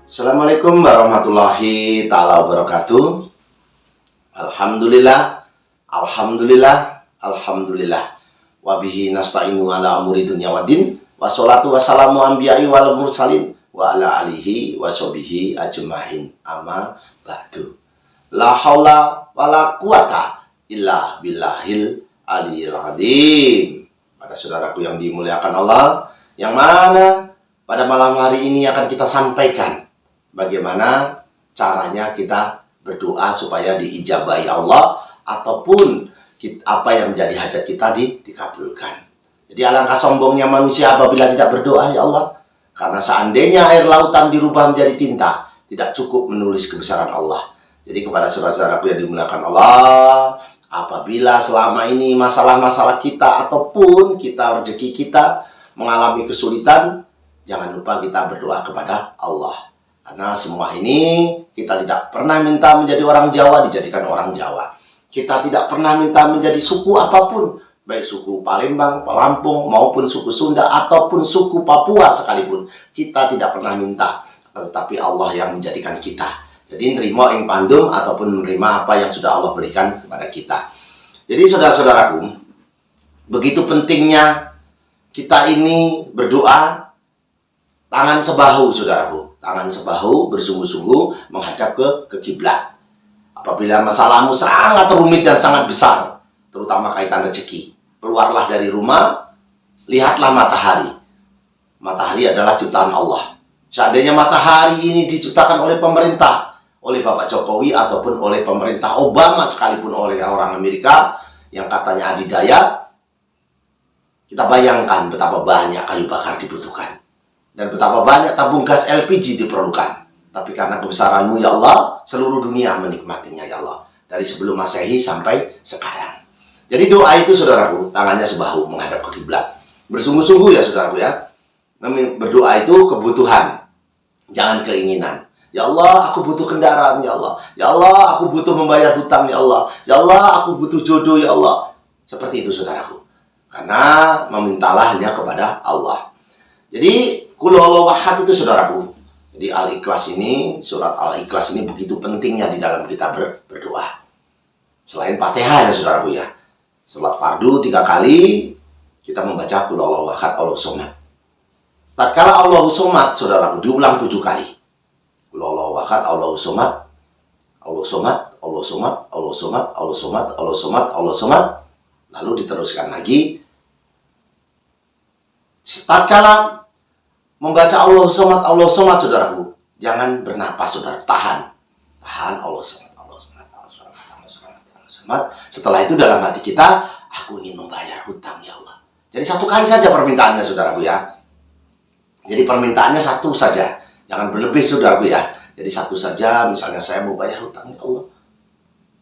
Assalamualaikum warahmatullahi ta'ala wabarakatuh. Alhamdulillah, Alhamdulillah, Alhamdulillah. Wabihi nasta'inu ala umuri dunya waddin. Wassalatu wassalamu anbiya'i wal mursalin wa ala alihi wa sahbihi ajmahin. Amma ba'du. La haula wa la quwata illa billahil aliyil azim. Pada saudaraku yang dimuliakan Allah, yang mana pada malam hari ini akan kita sampaikan bagaimana caranya kita berdoa supaya diijabahi Allah ataupun apa yang menjadi hajat kita dikabulkan. Jadi alangkah sombongnya manusia apabila tidak berdoa, ya Allah. Karena seandainya air lautan dirubah menjadi tinta, tidak cukup menulis kebesaran Allah. Jadi kepada saudara-saudaraku yang dimuliakan Allah, apabila selama ini masalah-masalah kita ataupun rezeki kita mengalami kesulitan, jangan lupa kita berdoa kepada Allah. Karena semua ini kita tidak pernah minta menjadi orang Jawa dijadikan orang Jawa. Kita tidak pernah minta menjadi suku apapun, baik suku Palembang, Lampung, maupun suku Sunda ataupun suku Papua sekalipun. Kita tidak pernah minta, tetapi Allah yang menjadikan kita. Jadi nerima ing pandum ataupun menerima apa yang sudah Allah berikan kepada kita. Jadi saudara-saudaraku, begitu pentingnya kita ini berdoa tangan sebahu, saudaraku. Tangan sebahu bersungguh-sungguh menghadap ke kiblat. Apabila masalahmu sangat rumit dan sangat besar, terutama kaitan rezeki, keluarlah dari rumah, lihatlah matahari. Matahari adalah ciptaan Allah. Seandainya matahari ini diciptakan oleh pemerintah, oleh Bapak Jokowi ataupun oleh pemerintah Obama sekalipun oleh orang Amerika yang katanya adidaya, kita bayangkan betapa banyak kayu bakar dibutuhkan dan betapa banyak tabung gas LPG diperlukan. Tapi karena kebesaran-Mu ya Allah, seluruh dunia menikmatinya ya Allah, dari sebelum Masehi sampai sekarang. Jadi doa itu saudaraku, tangannya sebahu menghadap ke kiblat. Bersungguh-sungguh ya saudaraku ya. Berdoa itu kebutuhan, jangan keinginan. Ya Allah, aku butuh kendaraan, ya Allah. Ya Allah, aku butuh membayar hutang, ya Allah. Ya Allah, aku butuh jodoh, ya Allah. Seperti itu, saudaraku. Karena memintalah hanya kepada Allah. Jadi, Qul huwallahu ahad itu, saudaraku. Jadi, Al-Ikhlas ini, surat Al-Ikhlas ini begitu pentingnya di dalam kita berdoa. Selain Fatihah, ya, saudaraku, ya. Salat fardu 3 kali, kita membaca Qul huwallahu ahad, Allahu somad. Tatkala Allahu somad, saudaraku, diulang 7 kali. Allahu ahad, Allahu somad, Allahu somad, Allahu somad, Allahu somad, Allahu somad, Allahu somad, Allahu somad. Lalu diteruskan lagi. Tatkala membaca Allahu somad, Allahu somad, saudaraku, jangan bernapas, saudara. Tahan. Tahan, Allahu somad, Allahu somad, Allahu somad, Allahu somad, Allahu somad. Setelah itu dalam hati kita, aku ingin membayar hutang, ya Allah. Jadi 1 kali saja permintaannya, saudaraku ya. Jadi permintaannya 1 saja. Jangan berlebih, saudaraku ya. Jadi 1 saja, misalnya saya mau bayar hutang, ya Allah.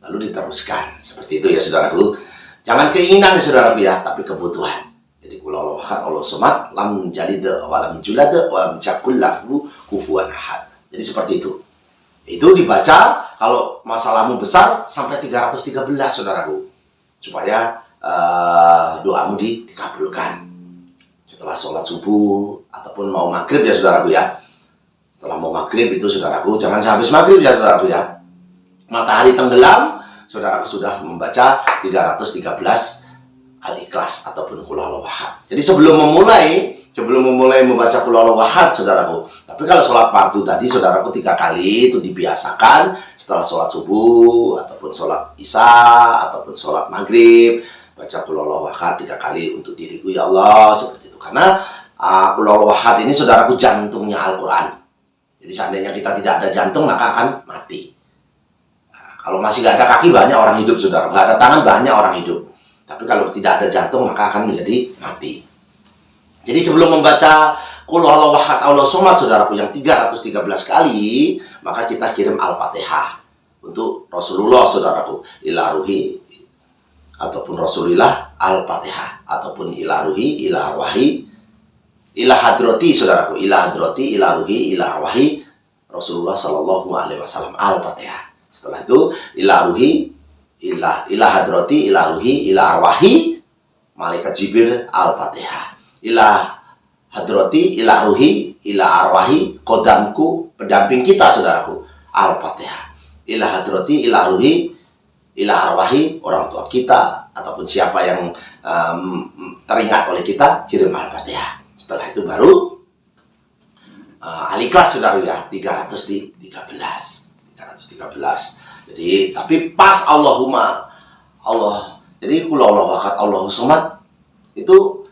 Lalu diteruskan. Seperti itu ya, saudaraku. Jangan keinginan ya, saudaraku ya, tapi kebutuhan. Jadi Qul huwallahu ahad, Allahu somad, lam yalid wa lam yulad wa lam yakul lahu kufuwan ahad. Jadi seperti itu. Itu dibaca kalau masalahmu besar sampai 313, saudaraku. Supaya doamu dikabulkan. Setelah sholat subuh ataupun mau maghrib ya, saudaraku ya. Setelah mau maghrib itu, saudaraku, jangan sehabis maghrib ya, saudaraku ya. Matahari tenggelam, saudaraku sudah membaca 313 Al-Ikhlas ataupun Qul huwallahu ahad. Jadi sebelum memulai membaca Qul huwallahu ahad, saudaraku. Tapi kalau sholat fardu tadi, saudaraku, 3 kali itu dibiasakan setelah sholat subuh ataupun sholat isya ataupun sholat maghrib, baca Qul huwallahu ahad 3 kali untuk diriku ya Allah, seperti itu. Karena Qul huwallahu ahad ini, saudaraku, jantungnya Al-Quran. Jadi seandainya kita tidak ada jantung, maka akan mati. Nah, kalau masih nggak ada kaki, banyak orang hidup, saudara. Nggak ada tangan, banyak orang hidup. Tapi kalau tidak ada jantung, maka akan menjadi mati. Jadi sebelum membaca Qul huwallahu ahad, Allahu somad, saudaraku, yang 313 kali, maka kita kirim Al-Fatihah untuk Rasulullah, saudaraku. Ila ruhi ataupun Rasulillah, Al-Fatihah ataupun ila ruhi, ila arwahi, ila hadrati, saudaraku, ila hadrati, ila ruhi, ila arwahi Rasulullah sallallahu alaihi wasallam, Al-Fatihah. Setelah itu ila ruhi, ila hadrati, ila ruhi, ila arwahi malaikat Jibril, Al-Fatihah. Ila hadrati ila ruhi ila arwahi kodamku, pendamping kita saudaraku. Al-Fatihah. Ila hadrati ila ruhi ila arwahi, orang tua kita ataupun siapa yang teringat oleh kita, kirim Al-Fatihah. Setelah itu baru Al-Ikhlas saudara ya, 313. Jadi tapi pas Allahumma Allah. Jadi kul Allahu ahad Allahu somad itu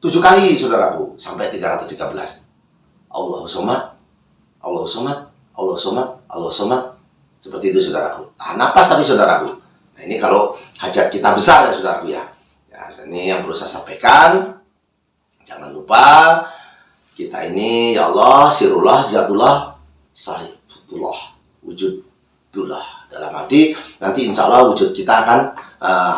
7 kali saudaraku sampai 313. Allahu somad, Allahu somad, Allahu somad, Allahu somad. Seperti itu saudaraku. Tahan napas tapi saudaraku. Nah, ini kalau hajat kita besar ya saudaraku ya. Ya, ini yang perlu saya sampaikan. Jangan lupa kita ini ya Allah, sirullah, zatullah, sahifatullah, wujudullah. Dalam arti nanti insya Allah wujud kita akan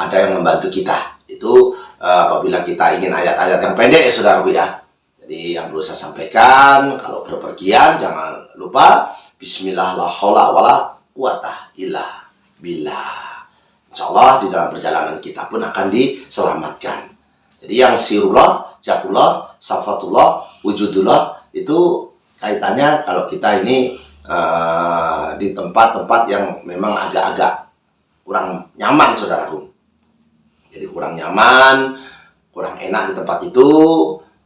ada yang membantu kita. Itu apabila kita ingin ayat-ayat yang pendek ya saudaraku ya. Jadi yang perlu saya sampaikan, kalau berpergian jangan lupa bismillah la haula wala quwata illa billah. Insya Allah di dalam perjalanan kita pun akan diselamatkan. Jadi yang sirullah, jatullah, safatullah, wujudullah itu kaitannya kalau kita ini di tempat-tempat yang memang agak-agak kurang nyaman saudaraku. Jadi kurang nyaman, kurang enak di tempat itu.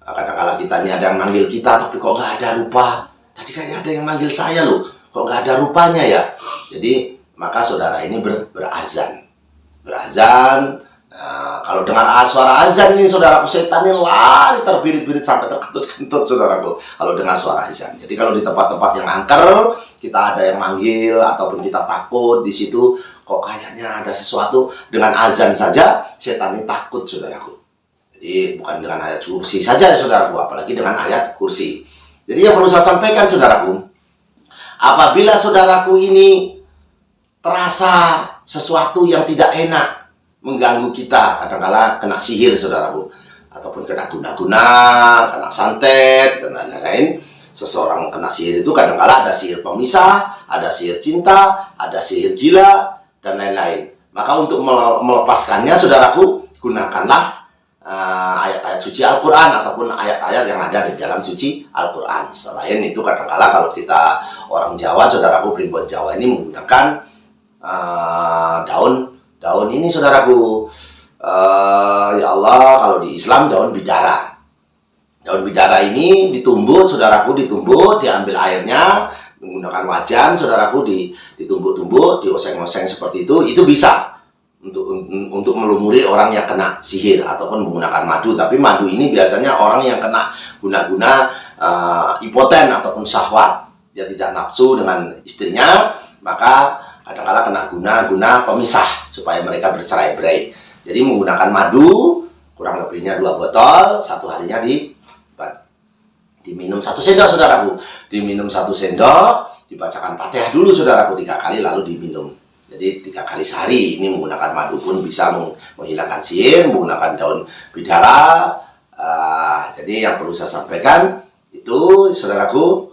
Kadang-kadang kita ini ada yang manggil kita tapi kok nggak ada rupa. Tadi kayaknya ada yang manggil saya loh, kok nggak ada rupanya ya. Jadi maka saudara ini berazan. Kalau dengar suara azan ini saudaraku, setan ini lari terbirit-birit sampai terkentut-kentut saudaraku kalau dengar suara azan. Jadi kalau di tempat-tempat yang angker kita ada yang manggil ataupun kita takut di situ, kok kayaknya ada sesuatu, dengan azan saja setan ini takut saudaraku. Jadi bukan dengan ayat kursi saja ya saudaraku, apalagi dengan ayat kursi. Jadi yang perlu saya sampaikan saudaraku, apabila saudaraku ini terasa sesuatu yang tidak enak mengganggu kita, kadang-kala kena sihir saudaraku, ataupun kena guna-guna, kena santet dan lain-lain. Seseorang kena sihir itu kadang-kala ada sihir pemisah, ada sihir cinta, ada sihir gila dan lain-lain. Maka untuk melepaskannya saudaraku, gunakanlah ayat-ayat suci Al-Quran ataupun ayat-ayat yang ada di dalam suci Al-Quran. Selain itu kadang-kala kalau kita orang Jawa saudaraku, primbon Jawa ini menggunakan daun ini saudaraku, ya Allah, kalau di Islam daun bidara. Daun bidara ini ditumbuk saudaraku, diambil airnya menggunakan wajan saudaraku, ditumbuk-tumbuk, dioseng-oseng seperti itu bisa untuk melumuri orang yang kena sihir ataupun menggunakan madu. Tapi madu ini biasanya orang yang kena guna-guna hipoten ataupun syahwat, dia tidak nafsu dengan istrinya, maka kadang-kadang kena guna-guna pemisah supaya mereka bercerai-berai. Jadi menggunakan madu, kurang lebihnya 2 botol, satu harinya diminum 1 sendok saudaraku. Diminum 1 sendok, dibacakan Fatihah dulu saudaraku 3 kali lalu diminum. Jadi 3 kali sehari. Ini menggunakan madu pun bisa menghilangkan sihir, menggunakan daun bidara. Jadi yang perlu saya sampaikan itu saudaraku,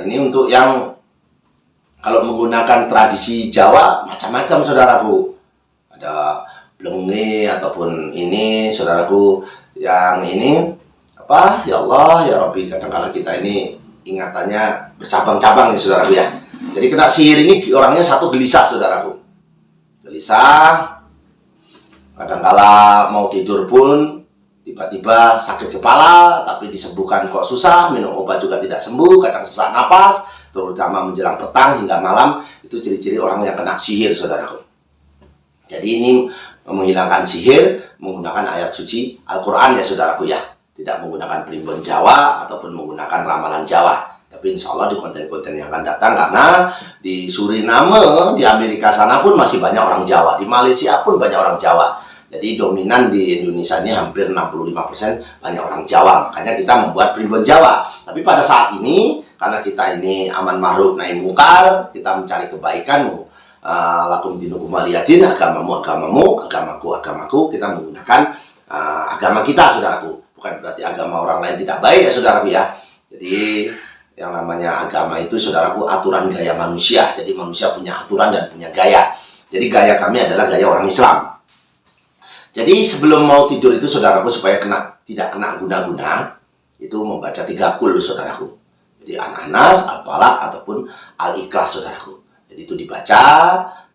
ini untuk yang kalau menggunakan tradisi Jawa macam-macam saudaraku. Ada blenge ataupun ini saudaraku, yang ini apa? Ya Allah, ya Rabbi, kadang-kadang kita ini ingatannya bercabang-cabang nih saudaraku ya. Jadi kena sihir ini orangnya satu gelisah saudaraku. Gelisah. Kadang-kadang mau tidur pun tiba-tiba sakit kepala, tapi disembuhkan kok susah, minum obat juga tidak sembuh, kadang sesak napas, terutama menjelang petang hingga malam. Itu ciri-ciri orang yang kena sihir saudaraku. Jadi ini menghilangkan sihir menggunakan ayat suci Al-Quran ya saudaraku ya. Tidak menggunakan primbon Jawa ataupun menggunakan ramalan Jawa. Tapi insya Allah di konten-konten yang akan datang, karena di Suriname, di Amerika sana pun masih banyak orang Jawa, di Malaysia pun banyak orang Jawa. Jadi dominan di Indonesia ini hampir 65% banyak orang Jawa. Makanya kita membuat primbon Jawa. Tapi pada saat ini, karena kita ini aman ma'ruf nahi mungkar, kita mencari kebaikan, lakum dinukum waliyadin, agamamu, agamaku, kita menggunakan agama kita saudaraku. Bukan berarti agama orang lain tidak baik ya saudaraku ya. Jadi yang namanya agama itu saudaraku aturan gaya manusia. Jadi manusia punya aturan dan punya gaya. Jadi gaya kami adalah gaya orang Islam. Jadi sebelum mau tidur itu saudaraku, supaya tidak kena guna-guna, itu membaca 3 kul, saudaraku. Jadi An-Nas, Al-Falaq ataupun Al-Ikhlas, saudaraku. Jadi itu dibaca,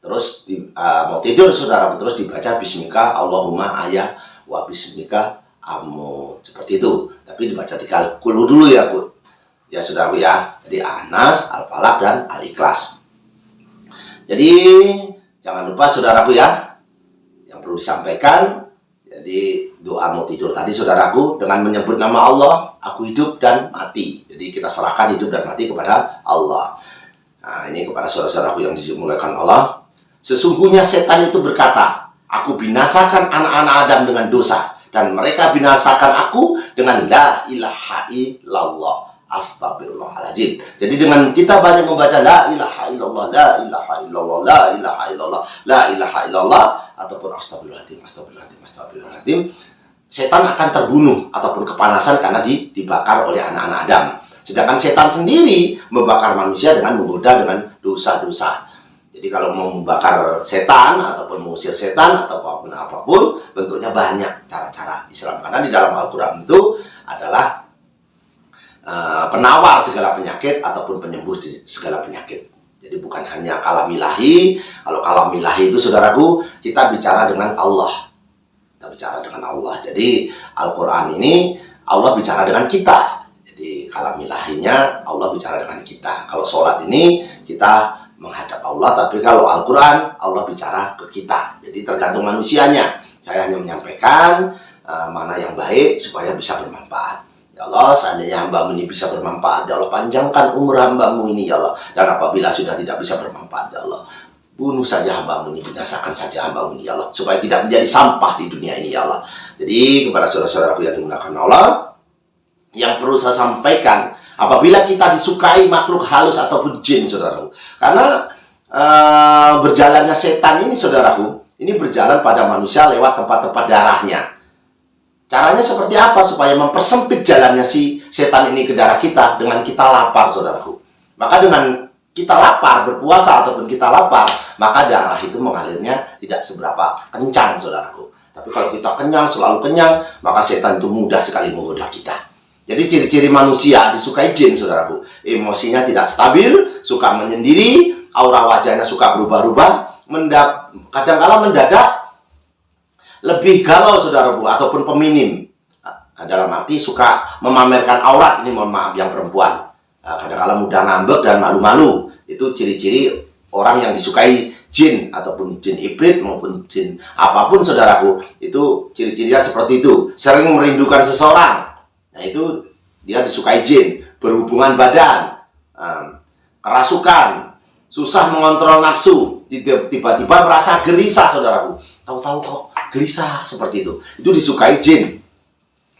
terus mau tidur saudaraku, terus dibaca Bismika Allahumma Ahya wa Bismika Amut, seperti itu. Tapi dibaca 3 kul dulu ya, Bu. Ya saudaraku ya. Jadi An-Nas, Al-Falaq dan Al-Ikhlas. Jadi jangan lupa saudaraku ya, yang perlu disampaikan. Jadi doa mau tidur tadi saudaraku dengan menyebut nama Allah, aku hidup dan mati. Jadi kita serahkan hidup dan mati kepada Allah. Nah, ini kepada saudara-saudaraku yang dimuliakan Allah. Sesungguhnya setan itu berkata, aku binasakan anak-anak Adam dengan dosa, dan mereka binasakan aku dengan la ilaha illallah. Astagfirullahaladzim. Jadi dengan kita banyak membaca la ilaha illallah, la ilaha illallah, la ilaha illallah, la ilaha illallah, ataupun astagfirullahaladzim, astagfirullahaladzim, astagfirullahaladzim, setan akan terbunuh ataupun kepanasan karena dibakar oleh anak-anak Adam. Sedangkan setan sendiri membakar manusia dengan menggoda dengan dosa-dosa. Jadi kalau mau membakar setan ataupun mengusir setan ataupun apapun, bentuknya banyak cara-cara Islam. Karena di dalam Al-Quran itu adalah penawar segala penyakit ataupun penyembuh di segala penyakit. Jadi bukan hanya kalamilahi. Kalau kalamilahi itu saudaraku, kita bicara dengan Allah. Kita bicara dengan Allah. Jadi Al-Quran ini Allah bicara dengan kita. Jadi kalamilahinya Allah bicara dengan kita. Kalau sholat ini kita menghadap Allah, tapi kalau Al-Quran Allah bicara ke kita. Jadi tergantung manusianya. Saya hanya menyampaikan mana yang baik supaya bisa bermanfaat. Ya Allah, seandainya hambamu ini bisa bermanfaat, ya Allah, panjangkan umur hambamu ini, ya Allah. Dan apabila sudah tidak bisa bermanfaat, ya Allah, bunuh saja hambamu ini, binasakan saja hambamu ini, ya Allah, supaya tidak menjadi sampah di dunia ini, ya Allah. Jadi kepada saudara-saudaraku yang dimuliakan Allah, yang perlu saya sampaikan, apabila kita disukai makhluk halus ataupun jin, saudaraku, karena berjalannya setan ini, saudaraku, ini berjalan pada manusia lewat tempat-tempat darahnya. Caranya seperti apa supaya mempersempit jalannya si setan ini ke darah kita? Dengan kita lapar, saudaraku. Maka dengan kita lapar, berpuasa ataupun kita lapar, maka darah itu mengalirnya tidak seberapa kencang, saudaraku. Tapi kalau kita kenyang, selalu kenyang, maka setan itu mudah sekali menggoda kita. Jadi ciri-ciri manusia disukai jin, saudaraku. Emosinya tidak stabil, suka menyendiri, aura wajahnya suka berubah-ubah, kadang-kala mendadak lebih galau, saudaraku, ataupun peminim. Dalam arti suka memamerkan aurat, ini mohon maaf yang perempuan. Kadang-kala mudah ngambek dan malu-malu. Itu ciri-ciri orang yang disukai jin, ataupun jin iblis maupun jin apapun, saudaraku. Itu ciri-cirinya seperti itu. Sering merindukan seseorang. Nah itu dia disukai jin. Berhubungan badan, kerasukan, susah mengontrol nafsu, tiba-tiba merasa gelisah, saudaraku. Tahu-tahu kok gelisah seperti itu disukai jin.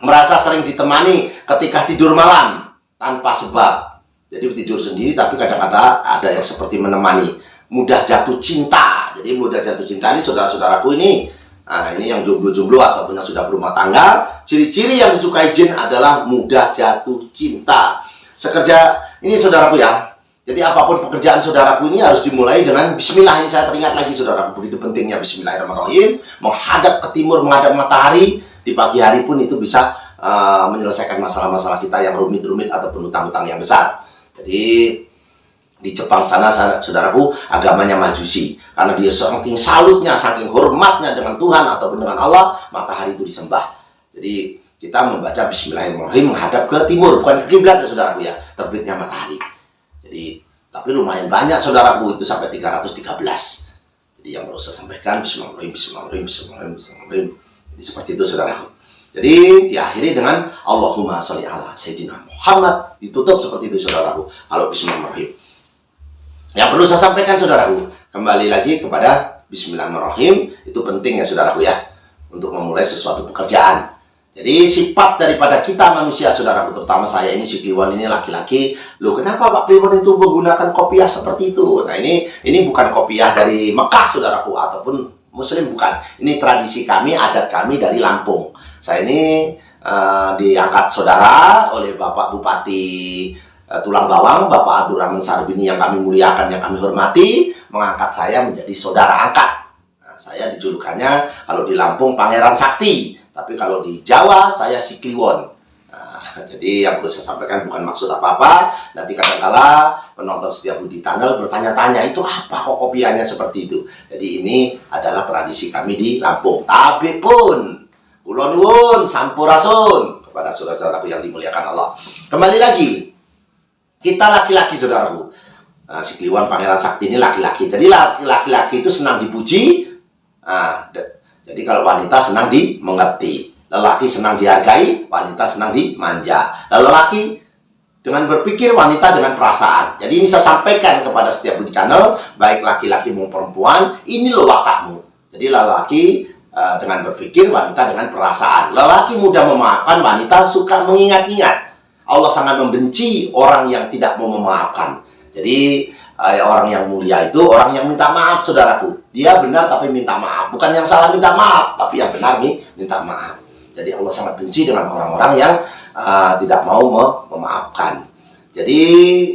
Merasa sering ditemani ketika tidur malam tanpa sebab. Jadi tidur sendiri tapi kadang-kadang ada yang seperti menemani. Mudah jatuh cinta. Jadi mudah jatuh cinta ini saudara-saudaraku ini. Nah, ini yang jomblo-jomblo ataupun yang sudah berumah tangga, ciri-ciri yang disukai jin adalah mudah jatuh cinta. Sekerja ini saudaraku ya. Jadi apapun pekerjaan saudaraku ini harus dimulai dengan bismillah. Ini saya teringat lagi, saudaraku, begitu pentingnya bismillahirrahmanirrahim. Menghadap ke timur, menghadap matahari. Di pagi hari pun itu bisa menyelesaikan masalah-masalah kita yang rumit-rumit ataupun utang-utang yang besar. Jadi di Jepang sana, saudaraku, agamanya Majusi. Karena dia saking salutnya, saking hormatnya dengan Tuhan ataupun dengan Allah, matahari itu disembah. Jadi kita membaca bismillahirrahmanirrahim menghadap ke timur, bukan ke kiblat ya, saudaraku ya, terbitnya matahari. Jadi, tapi lumayan banyak, saudaraku, itu sampai 313. Jadi yang perlu saya sampaikan, bismillahirrahmanirrahim, bismillahirrahmanirrahim, bismillahirrahmanirrahim, bismillahirrahmanirrahim. Jadi seperti itu, saudaraku. Jadi diakhiri dengan Allahumma sholli ala Sayyidina Muhammad. Ditutup seperti itu, saudaraku. Kalau bismillahirrahmanirrahim. Yang perlu saya sampaikan, saudaraku, kembali lagi kepada bismillahirrahmanirrahim. Itu penting ya, saudaraku ya, untuk memulai sesuatu pekerjaan. Jadi sifat daripada kita manusia, saudaraku, terutama saya ini, si Kliwon ini laki-laki. Loh, kenapa Pak Kliwon itu menggunakan kopiah seperti itu? Nah, ini bukan kopiah dari Mekah, saudaraku, ataupun Muslim, bukan. Ini tradisi kami, adat kami dari Lampung. Saya ini diangkat saudara oleh Bapak Bupati Tulang Bawang, Bapak Abdurrahman Sarbini yang kami muliakan, yang kami hormati, mengangkat saya menjadi saudara angkat. Nah, saya dijulukannya kalau di Lampung Pangeran Sakti. Tapi kalau di Jawa, saya si Kliwon. Nah, Jadi yang perlu saya sampaikan bukan maksud apa-apa. Nanti kadang-kala penonton Setiabudi Tunnel bertanya-tanya, itu apa kok kopiannya seperti itu. Jadi ini adalah tradisi kami di Lampung. Tapi pun kula nuwun sampurasun kepada saudara-saudaraku yang dimuliakan Allah. Kembali lagi, kita laki-laki saudaraku. Nah, si Kliwon Pangeran Sakti ini laki-laki. Jadi laki-laki itu senang dipuji. Nah, jadi kalau wanita senang dimengerti. Lelaki senang dihargai, wanita senang dimanja. Lelaki dengan berpikir, wanita dengan perasaan. Jadi ini saya sampaikan kepada Setiabudi Channel, baik laki-laki maupun perempuan, ini loh watakmu. Jadi lelaki dengan berpikir, wanita dengan perasaan. Lelaki mudah memaafkan, wanita suka mengingat-ingat. Allah sangat membenci orang yang tidak mau memaafkan. Jadi orang yang mulia itu orang yang minta maaf, saudaraku. Dia benar tapi minta maaf. Bukan yang salah minta maaf, tapi yang benar nih minta maaf. Jadi Allah sangat benci dengan orang-orang yang tidak mau memaafkan. Jadi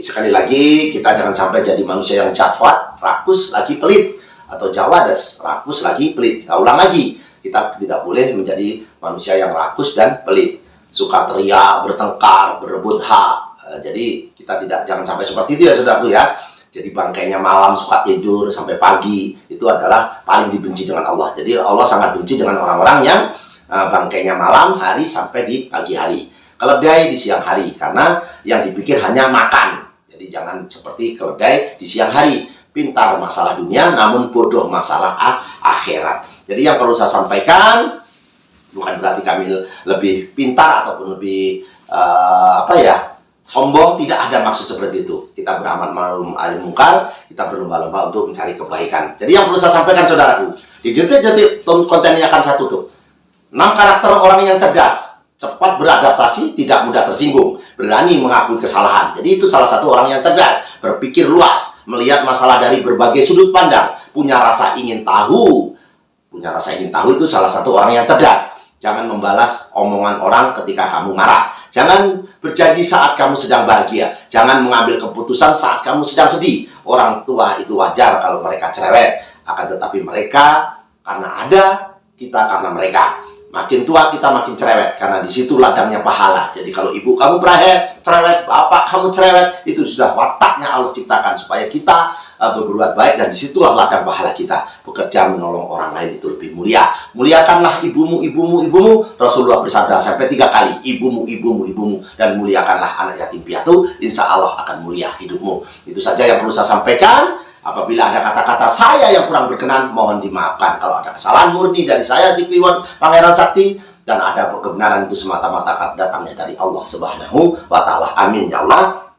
sekali lagi kita jangan sampai jadi manusia yang jatwat, rakus lagi pelit, atau jawades, rakus lagi pelit. Kita ulang lagi, kita tidak boleh menjadi manusia yang rakus dan pelit, suka teriak, bertengkar, berebut hak. Jadi kita jangan sampai seperti itu ya saudaraku ya. Jadi bangkainya malam suka tidur sampai pagi, itu adalah paling dibenci dengan Allah. Jadi Allah sangat benci dengan orang-orang yang bangkainya malam hari sampai di pagi hari, keledai di siang hari, karena yang dipikir hanya makan. Jadi jangan seperti keledai di siang hari, pintar masalah dunia namun bodoh masalah akhirat. Jadi yang perlu saya sampaikan, bukan berarti kami lebih pintar ataupun lebih sombong, tidak ada maksud seperti itu. Kita beramal ma'ruf nahi munkar, kita berlomba-lomba untuk mencari kebaikan. Jadi yang perlu saya sampaikan saudaraku, di detik-detik konten ini akan saya tutup. 6 karakter orang yang cerdas, cepat beradaptasi, tidak mudah tersinggung, berani mengakui kesalahan. Jadi itu salah satu orang yang cerdas, berpikir luas, melihat masalah dari berbagai sudut pandang, punya rasa ingin tahu. Punya rasa ingin tahu itu salah satu orang yang cerdas. Jangan membalas omongan orang ketika kamu marah. Jangan berjanji saat kamu sedang bahagia. Jangan mengambil keputusan saat kamu sedang sedih. Orang tua itu wajar kalau mereka cerewet. Akan tetapi mereka karena ada, kita karena mereka. Makin tua kita makin cerewet, karena di situ ladangnya pahala. Jadi kalau ibu kamu cerewet, bapak kamu cerewet, itu sudah wataknya Allah ciptakan supaya kita berbuat baik, dan disitulah ladang pahala kita. Bekerja menolong orang lain itu lebih mulia. Muliakanlah ibumu, ibumu, ibumu. Rasulullah bersabda sampai 3 kali, ibumu, ibumu, ibumu, dan muliakanlah anak yatim piatu. Insya Allah akan mulia hidupmu. Itu saja yang perlu saya sampaikan. Apabila ada kata-kata saya yang kurang berkenan, mohon dimaafkan. Kalau ada kesalahan murni dari saya, si Kliwon Pangeran Sakti, dan ada kebenaran itu semata-mata datangnya dari Allah Subhanahu wa Ta'ala. Amin ya Allah.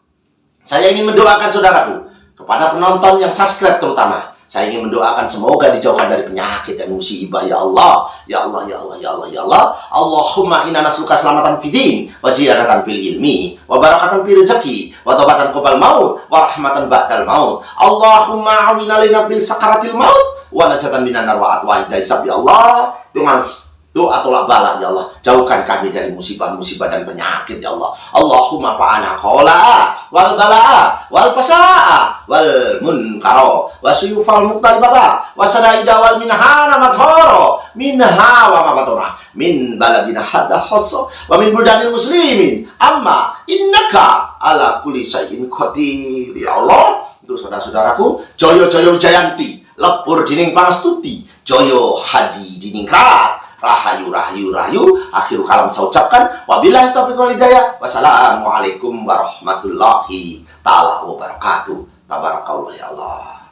Saya ingin mendoakan saudaraku, kepada penonton yang subscribe terutama, saya ingin mendoakan semoga dijauhkan dari penyakit dan musibah ya Allah. Ya Allah, ya Allah, ya Allah, ya Allah. Allahumma inna nas'aluka selamatan fidin, wa ziyadatan fil ilmi, wa barakatan fil rezeki, wa taubatan qabal maut, wa rahmatan ba'dal maut. Allahumma awina lana bil sakaratil maut, wa najatan minan nar wa atwa hisab ya Allah. Dengan doa tolak bala ya Allah, jauhkan kami dari musibah-musibah dan penyakit ya Allah. Allahumma fa'ana qala wal bala wal fasaa wal munkaro wa suyufal muqtalibata wa sadaida wal minhana mathoro minha wa mabatona min baladina hadda khosso wa min buldanil muslimin amma innaka ala kulli syai'in qadir ya Allah. Untuk saudara-saudaraku, joyo-joyo Jayanti, lepur dining pangastuti, joyo haji diningkat, rahayu, rahayu, rahayu. Akhir kalam saya ucapkan, wabillahi taufiq wal hidayah. Wassalamualaikum warahmatullahi ta'ala wabarakatuh. Tabarakallah ya Allah.